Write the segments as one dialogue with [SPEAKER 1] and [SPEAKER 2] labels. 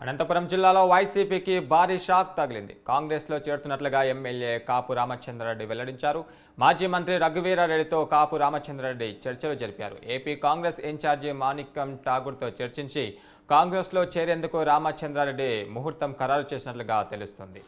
[SPEAKER 1] అనంతపురం జిల్లాలో వైసీపీకి భారీ షాక్ తగిలింది. కాంగ్రెస్లో చేరుతున్నట్లుగా ఎమ్మెల్యే కాపు రామచంద్రారెడ్డి వెల్లడించారు. మాజీ మంత్రి రఘువీరారెడ్డితో కాపు రామచంద్రారెడ్డి చర్చలు జరిపారు. ఏపీ కాంగ్రెస్ ఇన్ఛార్జి మాణిక్యం ఠాగూర్తో చర్చించి కాంగ్రెస్లో చేరేందుకు రామచంద్రారెడ్డి ముహూర్తం ఖరారు చేసినట్లుగా తెలుస్తుంది.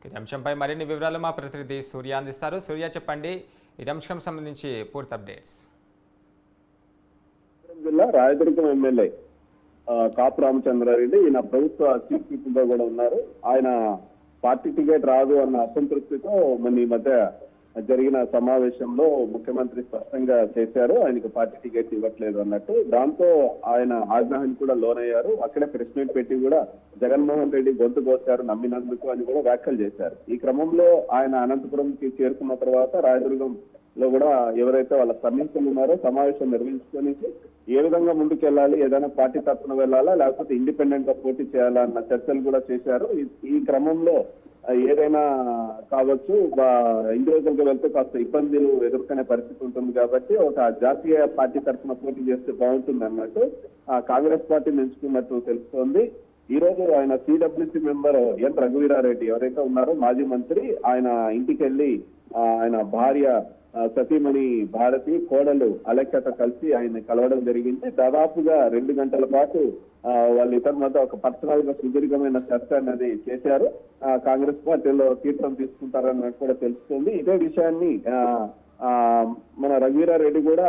[SPEAKER 1] ఈ అంశంపై మరిన్ని వివరాలు మా ప్రతినిధి సూర్య అందిస్తారు. సూర్య, చెప్పండి, ఈ అంశం సంబంధించి పూర్తి అప్డేట్స్.
[SPEAKER 2] జిల్లా రాయదుర్గం ఎమ్మెల్యే కాపు రామచంద్రారెడ్డి ఈయన ప్రభుత్వ చీఫ్ విప్ గా కూడా ఉన్నారు. ఆయన పార్టీ టికెట్ రాదు అన్న అసంతృప్తితో మన ఈ మధ్య జరిగిన సమావేశంలో ముఖ్యమంత్రి స్పష్టంగా చేశారు, ఆయనకు పార్టీ టికెట్ ఇవ్వట్లేదు అన్నట్టు. దాంతో ఆయన ఆగ్రహానికి కూడా లోనయ్యారు. అక్కడే ప్రెస్ మీట్ పెట్టి కూడా జగన్మోహన్ రెడ్డి గొంతు కోసారు నమ్మినందుకు అని కూడా వ్యాఖ్యలు చేశారు. ఈ క్రమంలో ఆయన అనంతపురంకి చేరుకున్న తర్వాత రాయదుర్గంలో కూడా ఎవరైతే వాళ్ళ సన్నిహితులు ఉన్నారో సమావేశం నిర్వహించుకొని ఏ విధంగా ముందుకెళ్ళాలి, ఏదైనా పార్టీ తరఫున వెళ్ళాలా లేకపోతే ఇండిపెండెంట్ గా పోటీ చేయాలా అన్న చర్చలు కూడా చేశారు. ఈ క్రమంలో ఏదైనా కావచ్చు, ఇండివిజువల్ గా వెళ్తే కాస్త ఇబ్బందులు ఎదుర్కొనే పరిస్థితి ఉంటుంది కాబట్టి ఒక జాతీయ పార్టీ తరఫున పోటీ చేస్తే బాగుంటుంది అన్నట్టు కాంగ్రెస్ పార్టీని ఎంచుకున్నట్టు తెలుస్తోంది. ఈ రోజు ఆయన సిడబ్ల్యూసీ మెంబర్ ఎన్ రఘువీరారెడ్డి ఎవరైతే ఉన్నారో మాజీ మంత్రి, ఆయన ఇంటికి వెళ్ళి ఆయన భార్య సతీమణి భారతి, కోడలు అలెక్కతో కలిసి ఆయన కలవడం జరిగింది. దాదాపుగా 2 గంటల పాటు వాళ్ళిద్దరి మధ్య ఒక పర్సనల్ గా సుదీర్ఘమైన చర్చ అనేది చేశారు. కాంగ్రెస్ పార్టీలో తీర్థం తీసుకుంటారన్నట్టు కూడా తెలుస్తుంది. ఇదే విషయాన్ని మన రఘువీరారెడ్డి కూడా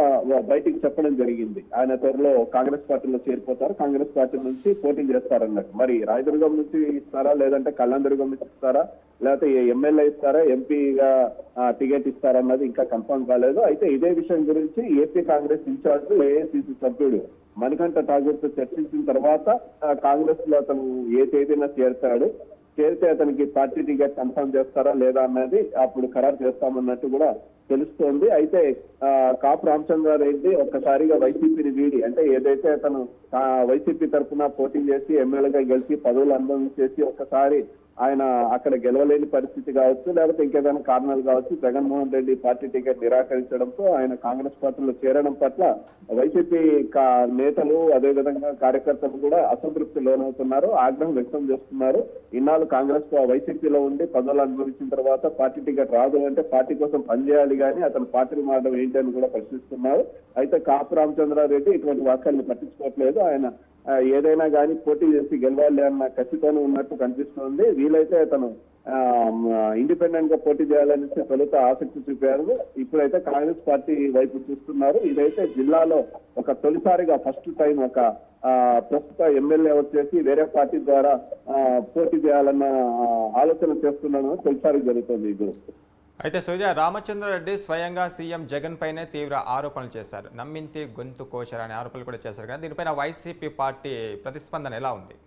[SPEAKER 2] బయటికి చెప్పడం జరిగింది. ఆయన త్వరలో కాంగ్రెస్ పార్టీలో చేరిపోతారు, కాంగ్రెస్ పార్టీ నుంచి పోటీ చేస్తారన్నట్టు. మరి రాయదుర్గం నుంచి ఇస్తారా లేదంటే కళ్యాణదుర్గం నుంచి ఇస్తారా లేకపోతే ఎమ్మెల్యే ఇస్తారా, ఎంపీగా టికెట్ ఇస్తారన్నది ఇంకా కన్ఫర్మ్ కాలేదు. అయితే ఇదే విషయం గురించి ఏపీ కాంగ్రెస్ ఇన్ఛార్జ్ ఏఐసిసి సభ్యుడు మణికంఠ ఠాగూర్తో చర్చించిన తర్వాత కాంగ్రెస్ లో అతను ఏ తేదీన చేరితే అతనికి పార్టీ టికెట్ కన్ఫర్మ్ చేస్తారా లేదా అన్నది అప్పుడు ఖరారు చేస్తామన్నట్టు కూడా తెలుస్తోంది. అయితే కాపు రామచంద్రారెడ్డి ఒక్కసారిగా వైసీపీని వీడి, అంటే ఏదైతే అతను వైసీపీ తరఫున పోటీ చేసి ఎమ్మెల్యేగా గెలిచి పదవులు అనుభవించేసి ఒక్కసారి ఆయన అక్కడ గెలవలేని పరిస్థితి కావచ్చు లేకపోతే ఇంకేదైనా కారణాలు కావచ్చు, జగన్మోహన్ రెడ్డి పార్టీ టికెట్ నిరాకరించడంతో ఆయన కాంగ్రెస్ పార్టీలో చేరడం పట్ల వైసీపీ నేతలు అదేవిధంగా కార్యకర్తలు కూడా అసంతృప్తి లోనవుతున్నారు, ఆగ్రహం వ్యక్తం చేస్తున్నారు. ఇన్నాళ్ళు కాంగ్రెస్ వైసీపీలో ఉండి పదవులు అనుభవించిన తర్వాత పార్టీ టికెట్ రాదు అంటే పార్టీ కోసం పనిచేయాలి కానీ అతను పార్టీని మారడం ఏంటి అని కూడా ప్రశ్నిస్తున్నారు. అయితే కాపు రామచంద్రారెడ్డి ఇటువంటి వాక్యాలను పట్టించుకోవట్లేదు. ఆయన ఏదైనా కానీ పోటీ చేసి గెలవాలి అన్న కసితోనే ఉన్నట్టు కనిపిస్తుంది. వీలైతే అతను ఇండిపెండెంట్ గా పోటీ చేయాలని తొలుత ఆసక్తి చూపారు. ఇప్పుడైతే కాంగ్రెస్ పార్టీ వైపు చూస్తున్నారు. ఇదైతే జిల్లాలో ఒక తొలిసారిగా ఫస్ట్ టైం ఒక ప్రస్తుత ఎమ్మెల్యే వచ్చేసి వేరే పార్టీ ద్వారా పోటీ చేయాలన్న ఆలోచన చేస్తున్నాను తొలిసారి జరుగుతుంది. ఇది
[SPEAKER 1] అయితే సూర్య, రామచంద్రారెడ్డి స్వయంగా సీఎం జగన్ పైనే తీవ్ర ఆరోపణలు చేశారు. నమ్మింతి గొంతు కోశారనే ఆరోపణలు కూడా చేశారు కదా, దీనిపైన వైసీపీ పార్టీ ప్రతిస్పందన ఎలా ఉంది?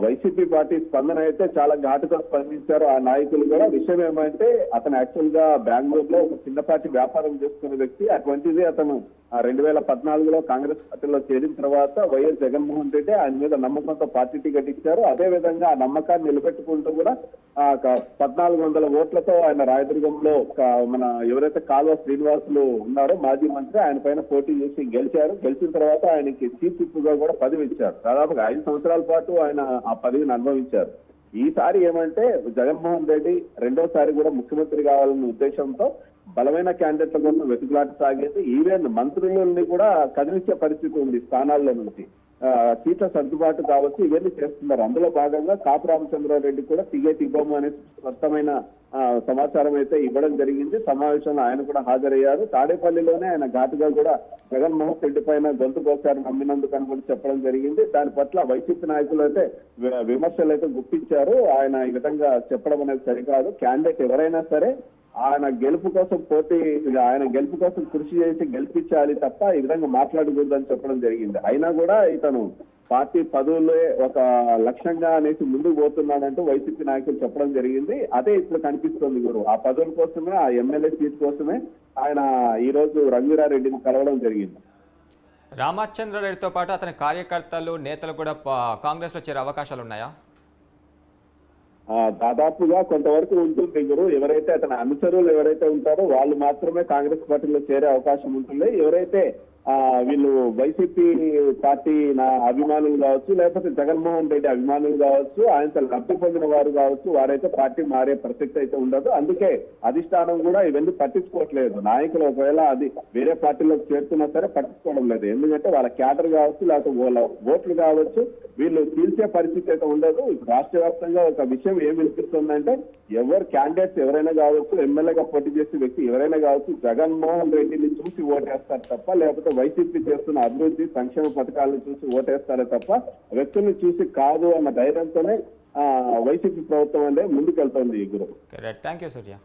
[SPEAKER 2] వైసీపీ పార్టీ స్పందన అయితే చాలా ఘాటుగా స్పందించారు ఆ నాయకులు కూడా. విషయం ఏమంటే అతను యాక్చువల్ గా బెంగళూరులో ఒక చిన్నపాటి వ్యాపారం చేసుకునే వ్యక్తి. అటువంటిది అతను 2014లో కాంగ్రెస్ పార్టీలో చేరిన తర్వాత వైఎస్ జగన్మోహన్ రెడ్డి ఆయన మీద నమ్మకంతో పార్టీ టికెట్ ఇచ్చారు. అదే విధంగా ఆ నమ్మకాన్ని నిలబెట్టుకుంటూ కూడా 1400 ఓట్లతో ఆయన రాయదుర్గంలో మన ఎవరైతే కాల్వ శ్రీనివాసులు ఉన్నారో మాజీ మంత్రి, ఆయన పైన పోటీ చేసి గెలిచారు. గెలిచిన తర్వాత ఆయనకి చీఫ్ విప్ గా కూడా పదవి ఇచ్చారు. దాదాపుగా 5 సంవత్సరాల పాటు ఆయన ఆ పదవిని అనుభవించారు. ఈసారి ఏమంటే జగన్మోహన్ రెడ్డి రెండోసారి కూడా ముఖ్యమంత్రి కావాలన్న ఉద్దేశంతో బలమైన క్యాండిడేట్ల కోసం వెతుకులాట సాగేది. ఈవెన్ మంత్రులని కూడా కదిలించే పరిస్థితి ఉంది స్థానాల్లో నుంచి. సీట్ల సర్దుబాటు కావచ్చు, ఇవన్నీ చేస్తున్నారు. అందులో భాగంగా కాపు రామచంద్రారెడ్డి కూడా టికెట్ ఇవ్వము అనే స్పష్టమైన సమాచారం అయితే ఇవ్వడం జరిగింది. సమావేశంలో ఆయన కూడా హాజరయ్యారు. తాడేపల్లిలోనే ఆయన ఘాటుగా కూడా జగన్మోహన్ రెడ్డి పైన గొంతు కోసారు నమ్మినందుకు అని కూడా చెప్పడం జరిగింది. దాని పట్ల వైసీపీ నాయకులు అయితే విమర్శలు అయితే గుప్పించారు. ఆయన ఈ విధంగా చెప్పడం అనేది సరికాదు. క్యాండిడేట్ ఎవరైనా సరే ఆయన గెలుపు కోసం కృషి చేసి గెలిపించాలి తప్ప ఈ విధంగా మాట్లాడకూడదని చెప్పడం జరిగింది. అయినా కూడా ఇతను పార్టీ పదవులే ఒక లక్ష్యంగా అనేసి ముందుకు పోతున్నాడంటూ వైసీపీ నాయకులు చెప్పడం జరిగింది. అదే ఇప్పుడు కనిపిస్తుంది గురు. ఆ పదవుల కోసమే, ఆ ఎమ్మెల్యే సీట్ కోసమే ఆయన ఈ రోజు రఘువీరారెడ్డిని కలవడం జరిగింది.
[SPEAKER 1] రామచంద్రారెడ్డితో పాటు అతని కార్యకర్తలు నేతలు కూడా కాంగ్రెస్లో చేరే అవకాశాలు ఉన్నాయా?
[SPEAKER 2] దాదాపుగా కొంతవరకు ఉంటుంది గురు. ఎవరైతే అతని అనుచరులు ఎవరైతే ఉంటారో వాళ్ళు మాత్రమే కాంగ్రెస్ పార్టీలో చేరే అవకాశం ఉంటుంది. ఎవరైతే వీళ్ళు వైసీపీ పార్టీ నా అభిమానులు కావచ్చు, లేకపోతే జగన్మోహన్ రెడ్డి అభిమానులు కావచ్చు, ఆయనతో లబ్ధి పొందిన వారు కావచ్చు, వారైతే పార్టీ మారే ప్రసక్తి అయితే ఉండదు. అందుకే అధిష్టానం కూడా ఇవన్నీ పట్టించుకోవట్లేదు. నాయకులు ఒకవేళ అది వేరే పార్టీలోకి చేరుతున్నా సరే పట్టించుకోవడం లేదు. ఎందుకంటే వాళ్ళ క్యాడర్ కావచ్చు, లేకపోతే వాళ్ళ ఓట్లు కావచ్చు, వీళ్ళు తీల్చే పరిస్థితి అయితే ఉండదు. రాష్ట్ర వ్యాప్తంగా ఒక విషయం ఏం వినిపిస్తుందంటే, ఎవరు క్యాండిడేట్స్ ఎవరైనా కావచ్చు, ఎమ్మెల్యేగా పోటీ చేసే వ్యక్తి ఎవరైనా కావచ్చు, జగన్మోహన్ రెడ్డిని చూసి ఓటేస్తారు తప్ప, లేకపోతే వైసీపీ చేస్తున్న అభివృద్ధి సంక్షేమ పథకాలను చూసి ఓటేస్తారే తప్ప వ్యక్తుల్ని చూసి కాదు అన్న ధైర్యంతోనే వైసీపీ ప్రభుత్వం అనేది ముందుకెళ్తోంది. గురు,
[SPEAKER 1] థ్యాంక్ యూ సూర్య.